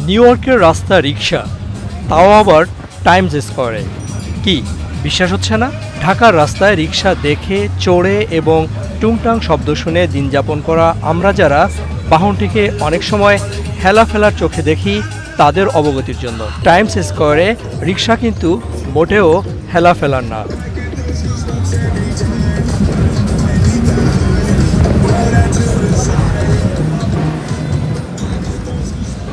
New ইয়র্কের রাস্তা রিক্সা, তাও আবার টাইমস স্কোয়ারে। কি বিশ্বাস হচ্ছে না? ঢাকার রাস্তায় রিক্সা দেখে, চড়ে এবং টুংটাং শব্দ শুনে দিন যাপন করা আমরা যারা বাহনটিকে অনেক সময় হেলাফেলার চোখে দেখি, তাদের অবগতির জন্য টাইমস স্কোয়ারে রিক্সা কিন্তু মোটেও হেলাফেলার না।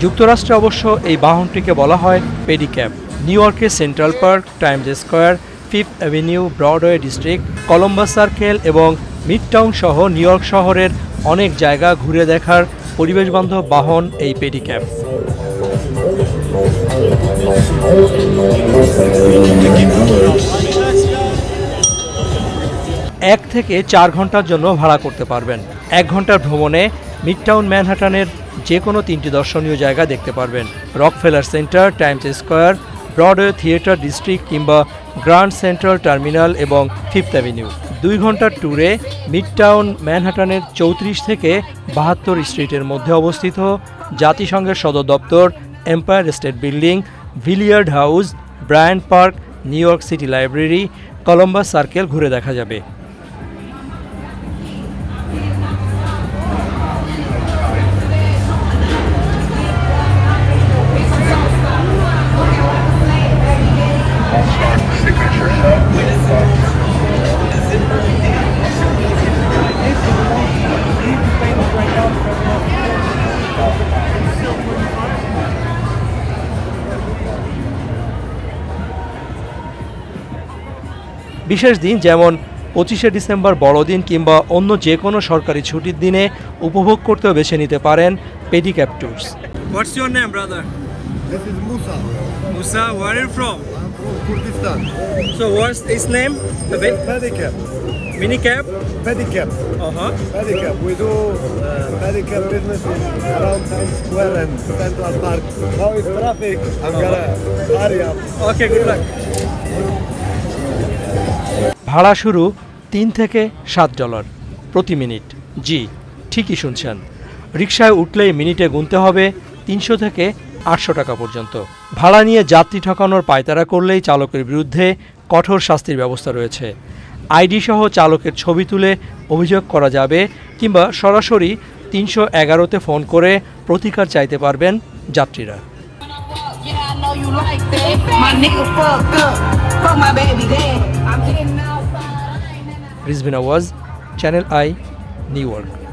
যুক্তরাষ্ট্রে অবশ্য এই বাহনটিকে বলা হয় পেডিক্যাব। নিউ ইয়র্কের central park, Times square, fifth avenue, Broadway district, Columbus circle এবং মিডটাউন সহ নিউ ইয়র্ক শহরের অনেক জায়গা ঘুরে দেখার পরিবেশবান্ধব বাহন এই পেডিক্যাব। 1 থেকে 4 ঘন্টার জন্য ভাড়া করতে পারবেন। 1 ঘন্টার ভ্রমণে মিডটাউন ম্যানহাটানের যে কোনো 3টি দর্শনীয় জায়গা দেখতে পারবেন। Rockefeller centre, Times square, Broadway theatre district কিংবা গ্র্যান্ড সেন্ট্রাল টার্মিনাল এবং ফিফথ অ্যাভিনিউ। 2 ঘন্টার ট্যুরে মিডটাউন ম্যানহাটানের 34 থেকে 72 স্ট্রিটের মধ্যে অবস্থিত জাতিসংঘের সদর দপ্তর, Empire State Building, Villard House, Bryant Park, New York City Library, Columbus Circle ঘুরে দেখা যাবে। বিশেষ দিন যেমন 25শে ডিসেম্বর বড়দিন কিংবা অন্য যে কোনো সরকারি ছুটির দিনে উপভোগ করতেও বেছে নিতে পারেন পেডিক্যাব tours. What's your name, brother? This is Musa. Musa, where are you from? I'm from Kurdistan. So what's his name? The Pedicab. minicab? Pedicab. Pedicab. We do pedicab business around Times Square and Central Park. Now it's traffic. I'm gonna hurry up. Okay, good luck. ভাড়া শুরু $3 থেকে $7 প্রতি minute. জি, ঠিকই শুনছেন। রিকশায় উঠলেই মিনিটে গুনতে হবে 300 থেকে 800 টাকা পর্যন্ত। ভাড়া নিয়ে যাত্রী ঠকানোর পায়তারা করলেই চালকের বিরুদ্ধে কঠোর শাস্তির ব্যবস্থা রয়েছে। আইডি সহ চালকের ছবি তুলে অভিযোগ করা যাবে কিংবা সরাসরি 311-তে ফোন করে প্রতিকার চাইতে পারবেন যাত্রীরা। রিজভিন আওয়াজ, চ্যানেল আই, নিউ ইয়র্ক।